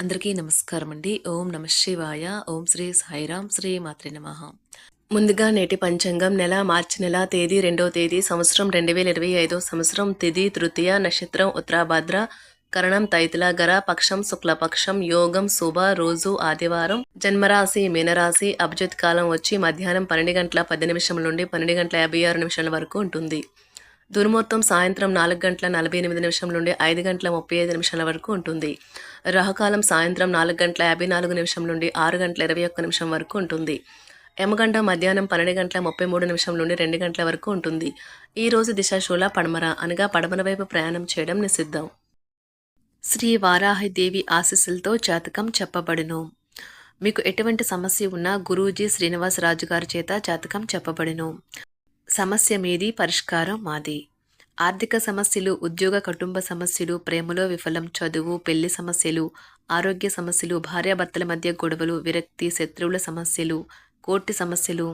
అందరికీ నమస్కారం అండి. ఓం నమ శివాయ. ఓం శ్రీ సాయిరాం. శ్రీ మాత్రే నమః. ముందుగా నేటి పంచాంగం నెల మార్చి నెల తేదీ 2వ తేదీ సంవత్సరం 2025 సంవత్సరం తిథి తృతీయ నక్షత్రం ఉత్తరాభాద్ర కరణం తైతుల గర పక్షం శుక్లపక్షం యోగం శుభ రోజు ఆదివారం జన్మరాశి మీనరాశి అభిజిత్ కాలం వచ్చి మధ్యాహ్నం 12 గంటల 10 నిమిషముల నుండి 12 గంటల 56 నిమిషాల వరకు ఉంటుంది. దుర్ముహూర్తం సాయంత్రం 4 గంటల 48 నిమిషం నుండి 5 గంటల 35 నిమిషాల వరకు ఉంటుంది. రాహుకాలం సాయంత్రం 4 గంటల 54 నిమిషం నుండి 6 గంటల 21 నిమిషం వరకు ఉంటుంది. యమగండం మధ్యాహ్నం 12 గంటల 33 నిమిషం నుండి 2 గంటల వరకు ఉంటుంది. ఈ రోజు దిశాశూల పడమర అనగా పడమర వైపు ప్రయాణం చేయడం నిషిద్ధం. శ్రీ వారాహిదేవి ఆశీస్సులతో జాతకం చెప్పబడును. మీకు ఎటువంటి సమస్య ఉన్నా గురూజీ శ్రీనివాసరాజు గారి చేత జాతకం చెప్పబడును. సమస్య మీది, పరిష్కారం మాది. ఆర్థిక సమస్యలు, ఉద్యోగ కుటుంబ సమస్యలు, ప్రేమలో విఫలం, చదువు, పెళ్లి సమస్యలు, ఆరోగ్య సమస్యలు, భార్యాభర్తల మధ్య గొడవలు, విరక్తి, శత్రువుల సమస్యలు, కోర్టు సమస్యలు,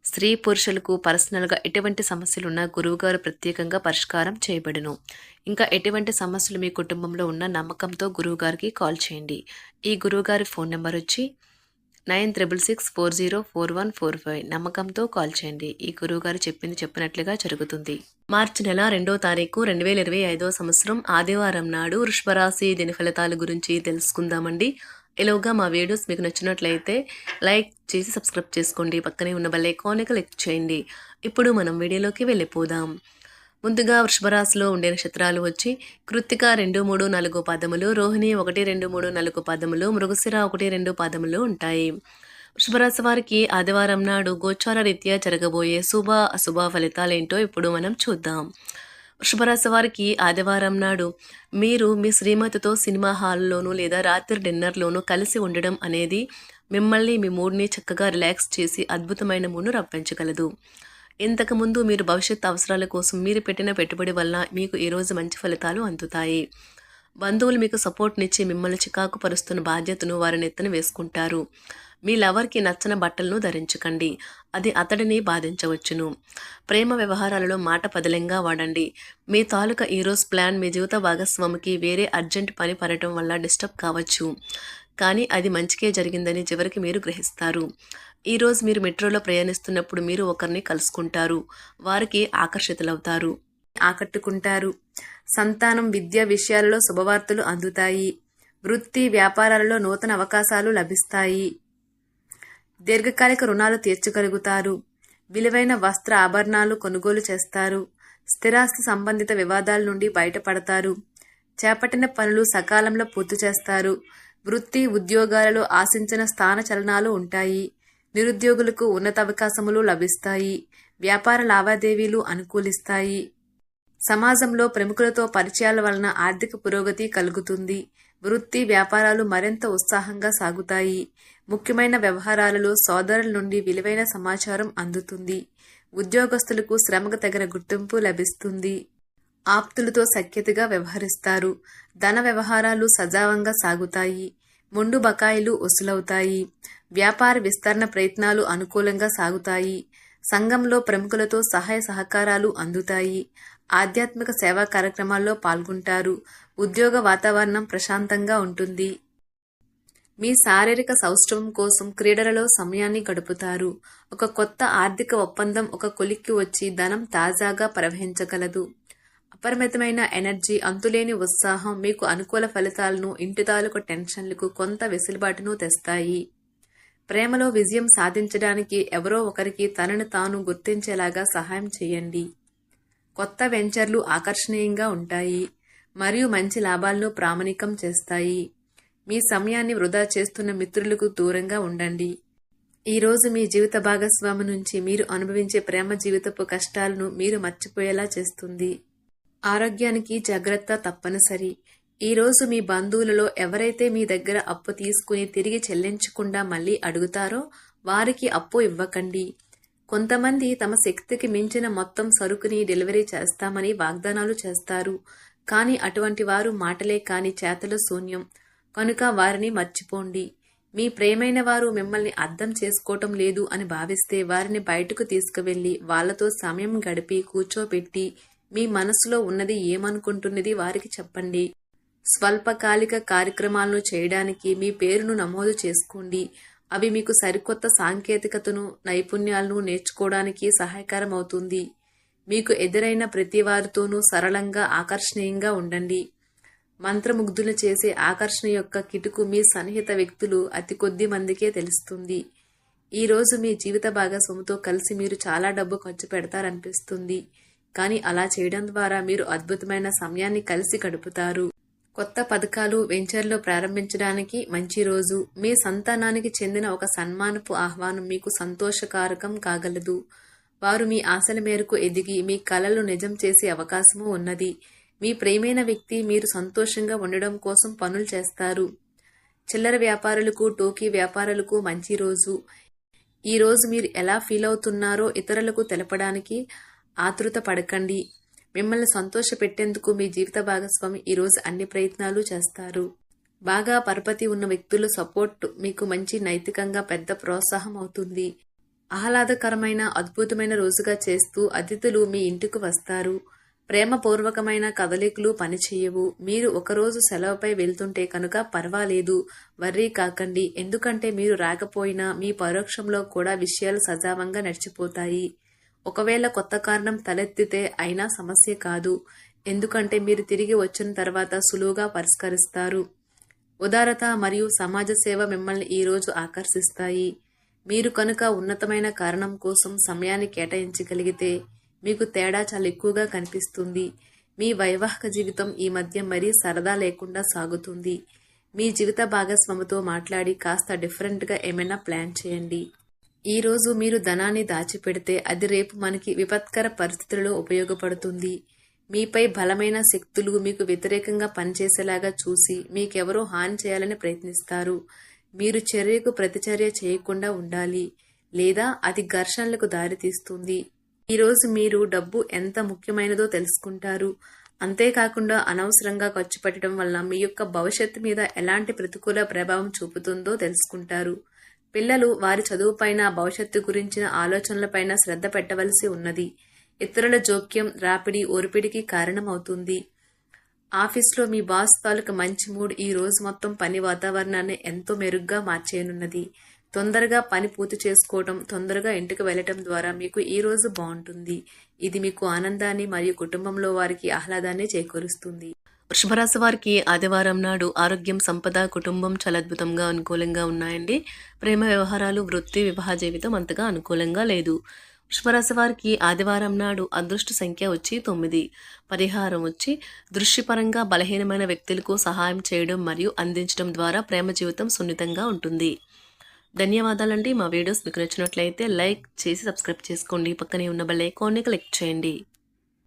స్త్రీ పురుషులకు పర్సనల్గా ఎటువంటి సమస్యలున్నా గురువుగారు ప్రత్యేకంగా పరిష్కారం చేయబడును. ఇంకా ఎటువంటి సమస్యలు మీ కుటుంబంలో ఉన్న నమ్మకంతో గురువుగారికి కాల్ చేయండి. ఈ గురువుగారి ఫోన్ నెంబర్ వచ్చి 9664041445. నమ్మకంతో కాల్ చేయండి. ఈ గురువుగారు చెప్పినట్లుగా జరుగుతుంది. మార్చి నెల 2వ తారీఖు 2025 సంవత్సరం ఆదివారం నాడు వృషభరాశి దిన ఫలితాల గురించి తెలుసుకుందామండి. ఇలాగా మా వీడియోస్ మీకు నచ్చినట్లయితే లైక్ చేసి సబ్స్క్రైబ్ చేసుకోండి. పక్కనే ఉన్న బెల్ ఐకాన్ని క్లిక్ చేయండి. ఇప్పుడు మనం వీడియోలోకి వెళ్ళిపోదాం. ముందుగా వృషభరాశిలో ఉండే నక్షత్రాలు వచ్చి కృత్తిక 2, 3, 4 పాదములు, రోహిణి 1, 2, 3, 4 పాదములు, మృగశిర 1, 2 పాదములు ఉంటాయి. వృషభరాశి వారికి ఆదివారం నాడు గోచార రీత్యా జరగబోయే శుభ అశుభ ఫలితాలేంటో ఇప్పుడు మనం చూద్దాం. వృషభరాశి వారికి ఆదివారం నాడు మీరు మీ శ్రీమతితో సినిమా హాల్లోనూ లేదా రాత్రి డిన్నర్లోనూ కలిసి ఉండడం అనేది మిమ్మల్ని మీ మూడ్ని చక్కగా రిలాక్స్ చేసి అద్భుతమైన మూడ్ను రప్పించగలదు. ఇంతకుముందు మీరు భవిష్యత్ అవసరాల కోసం మీరు పెట్టిన పెట్టుబడి వల్ల మీకు ఈరోజు మంచి ఫలితాలు అందుతాయి. బంధువులు మీకు సపోర్ట్నిచ్చి మిమ్మల్ని చికాకు పరుస్తున్న బాధ్యతను వారి నెత్తన వేసుకుంటారు. మీ లవర్కి నచ్చని బట్టలను ధరించకండి, అది అతడిని బాధించవచ్చును. ప్రేమ వ్యవహారాలలో మాట పదిలంగా వాడండి. మీ తాలూకా ఈరోజు ప్లాన్ మీ జీవిత భాగస్వామికి వేరే అర్జెంట్ పని పడటం వల్ల డిస్టర్బ్ కావచ్చు, కానీ అది మంచికే జరిగిందని చివరికి మీరు గ్రహిస్తారు. ఈరోజు మీరు మెట్రోలో ప్రయాణిస్తున్నప్పుడు మీరు ఒకరిని కలుసుకుంటారు, వారికి ఆకట్టుకుంటారు. సంతానం, విద్య విషయాలలో శుభవార్తలు అందుతాయి. వృత్తి వ్యాపారాలలో నూతన అవకాశాలు లభిస్తాయి. దీర్ఘకాలిక రుణాలు తీర్చగలుగుతారు. విలువైన వస్త్ర ఆభరణాలు కొనుగోలు చేస్తారు. స్థిరాస్తి సంబంధిత వివాదాల నుండి బయటపడతారు. చేపట్టిన పనులు సకాలంలో పూర్తి చేస్తారు. వృత్తి ఉద్యోగాలలో ఆశించిన స్థాన చలనాలు ఉంటాయి. నిరుద్యోగులకు ఉన్నత అవకాశములు లభిస్తాయి. వ్యాపార లావాదేవీలు అనుకూలిస్తాయి. సమాజంలో ప్రముఖులతో పరిచయాల వలన ఆర్థిక పురోగతి కలుగుతుంది. వృత్తి వ్యాపారాలు మరింత ఉత్సాహంగా సాగుతాయి. ముఖ్యమైన వ్యవహారాలలో సోదరుల నుండి విలువైన సమాచారం అందుతుంది. ఉద్యోగస్తులకు శ్రమకు తగిన గుర్తింపు లభిస్తుంది. ఆప్తులతో సఖ్యతగా వ్యవహరిస్తారు. ధన వ్యవహారాలు సజావంగా సాగుతాయి. మొండు బకాయిలు వసూలవుతాయి. వ్యాపార విస్తరణ ప్రయత్నాలు అనుకూలంగా సాగుతాయి. సంఘంలో ప్రముఖులతో సహాయ సహకారాలు అందుతాయి. ఆధ్యాత్మిక సేవా కార్యక్రమాల్లో పాల్గొంటారు. ఉద్యోగ వాతావరణం ప్రశాంతంగా ఉంటుంది. మీ శారీరక సౌష్ఠవం కోసం క్రీడలలో సమయాన్ని గడుపుతారు. ఒక కొత్త ఆర్థిక ఒప్పందం ఒక కొలిక్కి వచ్చి ధనం తాజాగా ప్రవహించగలదు. అపరిమితమైన ఎనర్జీ, అంతులేని ఉత్సాహం మీకు అనుకూల ఫలితాలను, ఇంటి తాలూకు టెన్షన్లకు కొంత వెసులుబాటును తెస్తాయి. ప్రేమలో విజయం సాధించడానికి ఎవరో ఒకరికి తనను తాను గుర్తించేలాగా సహాయం చేయండి. కొత్త వెంచర్లు ఆకర్షణీయంగా ఉంటాయి మరియు మంచి లాభాలను ప్రామాణికం చేస్తాయి. మీ సమయాన్ని వృధా చేస్తున్న మిత్రులకు దూరంగా ఉండండి. ఈరోజు మీ జీవిత భాగస్వామి నుంచి మీరు అనుభవించే ప్రేమ జీవితపు కష్టాలను మీరు మర్చిపోయేలా చేస్తుంది. ఆరోగ్యానికి జాగ్రత్త తప్పనిసరి. ఈరోజు మీ బంధువులలో ఎవరైతే మీ దగ్గర అప్పు తీసుకుని తిరిగి చెల్లించకుండా మళ్ళీ అడుగుతారో వారికి అప్పు ఇవ్వకండి. కొంతమంది తమ శక్తికి మించిన మొత్తం సరుకుని డెలివరీ చేస్తామని వాగ్దానాలు చేస్తారు, కానీ అటువంటి వారు మాటలే కాని చేతలు శూన్యం. కనుక వారిని మర్చిపోండి. మీ ప్రేమైన వారు మిమ్మల్ని అర్థం చేసుకోవటం లేదు అని భావిస్తే వారిని బయటకు తీసుకువెళ్ళి వాళ్లతో సమయం గడిపి కూర్చోబెట్టి మీ మనసులో ఉన్నది ఏమనుకుంటున్నది వారికి చెప్పండి. స్వల్పకాలిక కార్యక్రమాలను చేయడానికి మీ పేరును నమోదు చేసుకోండి. అవి మీకు సరికొత్త సాంకేతికతను, నైపుణ్యాలను నేర్చుకోవడానికి సహాయకరం అవుతుంది. మీకు ఎదురైన ప్రతి వారితోనూ సరళంగా, ఆకర్షణీయంగా ఉండండి. మంత్రముగ్ధులు చేసే ఆకర్షణ యొక్క కిటుకు మీ సన్నిహిత వ్యక్తులు అతి కొద్ది మందికే తెలుస్తుంది. ఈ రోజు మీ జీవిత భాగస్వామితో కలిసి మీరు చాలా డబ్బు ఖర్చు పెడతారనిపిస్తుంది. కానీ అలా చేయడం ద్వారా మీరు అద్భుతమైన సమయాన్ని కలిసి గడుపుతారు. కొత్త పథకాలు, వెంచర్లు ప్రారంభించడానికి మంచి రోజు. మీ సంతానానికి చెందిన ఒక సన్మానపు ఆహ్వానం మీకు సంతోషకారకం కాగలదు. వారు మీ ఆశల మేరకు ఎదిగి మీ కలలు నిజం చేసే అవకాశము ఉన్నది. మీ ప్రియమైన వ్యక్తి మీరు సంతోషంగా ఉండడం కోసం పనులు చేస్తారు. చిల్లర వ్యాపారులకు, టోకీ వ్యాపారులకు మంచి రోజు. ఈ రోజు మీరు ఎలా ఫీల్ అవుతున్నారో ఇతరులకు తెలపడానికి ఆతృత పడకండి. మిమ్మల్ని సంతోష పెట్టేందుకు మీ జీవిత భాగస్వామి ఈరోజు అన్ని ప్రయత్నాలు చేస్తారు. బాగా పరపతి ఉన్న వ్యక్తుల సపోర్ట్ మీకు మంచి నైతికంగా పెద్ద ప్రోత్సాహం అవుతుంది. ఆహ్లాదకరమైన, అద్భుతమైన రోజుగా చేస్తూ అతిథులు మీ ఇంటికి వస్తారు. ప్రేమపూర్వకమైన కదలికలు పనిచేయవు. మీరు ఒకరోజు సెలవుపై వెళ్తుంటే కనుక పర్వాలేదు, వర్రీ కాకండి. ఎందుకంటే మీరు రాకపోయినా మీ పరోక్షంలో కూడా విషయాలు సజావంగా నడిచిపోతాయి. ఒకవేళ కొత్త కారణం తలెత్తితే అయినా సమస్య కాదు. ఎందుకంటే మీరు తిరిగి వచ్చిన తర్వాత సులువుగా పరిష్కరిస్తారు. ఉదారత మరియు సమాజ సేవ మిమ్మల్ని ఈరోజు ఆకర్షిస్తాయి. మీరు కనుక ఉన్నతమైన కారణం కోసం సమయాన్ని కేటాయించగలిగితే మీకు తేడా చాలా ఎక్కువగా కనిపిస్తుంది. మీ వైవాహిక జీవితం ఈ మధ్య మరీ సరదా లేకుండా సాగుతుంది. మీ జీవిత భాగస్వామితో మాట్లాడి కాస్త డిఫరెంట్గా ఏమైనా ప్లాన్ చేయండి. ఈ రోజు మీరు ధనాన్ని దాచిపెడితే అది రేపు మనకి విపత్కర పరిస్థితులలో ఉపయోగపడుతుంది. మీపై బలమైన శక్తులు మీకు వ్యతిరేకంగా పనిచేసేలాగా చూసి మీకెవరో హాని చేయాలని ప్రయత్నిస్తారు. మీరు చర్యకు ప్రతిచర్య చేయకుండా ఉండాలి, లేదా అది ఘర్షణలకు దారితీస్తుంది. ఈరోజు మీరు డబ్బు ఎంత ముఖ్యమైనదో తెలుసుకుంటారు. అంతేకాకుండా అనవసరంగా ఖర్చు పెట్టడం వల్ల మీ యొక్క భవిష్యత్తు మీద ఎలాంటి ప్రతికూల ప్రభావం చూపుతుందో తెలుసుకుంటారు. పిల్లలు వారి చదువుపైన, భవిష్యత్తు గురించిన ఆలోచనలపైన శ్రద్ధ పెట్టవలసి ఉన్నది. ఇతరుల జోక్యం, రాపిడి, ఒరిపిడికి కారణమవుతుంది. ఆఫీస్లో మీ బాస్ తాలూకు మంచి మూడ్ ఈ రోజు మొత్తం పని వాతావరణాన్ని ఎంతో మెరుగ్గా మార్చేయనున్నది. తొందరగా పని పూర్తి చేసుకోవటం, తొందరగా ఇంటికి వెళ్లటం ద్వారా మీకు ఈ రోజు బాగుంటుంది. ఇది మీకు ఆనందాన్ని మరియు కుటుంబంలో వారికి ఆహ్లాదాన్ని చేకూరుస్తుంది. వృషభరాశి వారికి ఆదివారం నాడు ఆరోగ్యం, సంపద, కుటుంబం చాలా అద్భుతంగా అనుకూలంగా ఉన్నాయండి. ప్రేమ వ్యవహారాలు, వృత్తి, వివాహ జీవితం అంతగా అనుకూలంగా లేదు. వృషభరాశి వారికి ఆదివారం నాడు అదృష్ట సంఖ్య వచ్చి 9. పరిహారం వచ్చి దృష్టిపరంగా బలహీనమైన వ్యక్తులకు సహాయం చేయడం మరియు అందించడం ద్వారా ప్రేమ జీవితం సున్నితంగా ఉంటుంది. ధన్యవాదాలండి. మా వీడియోస్ మీకు నచ్చినట్లయితే లైక్ చేసి సబ్స్క్రైబ్ చేసుకోండి. పక్కనే ఉన్న బెల్ ఐకాన్ని క్లిక్ చేయండి.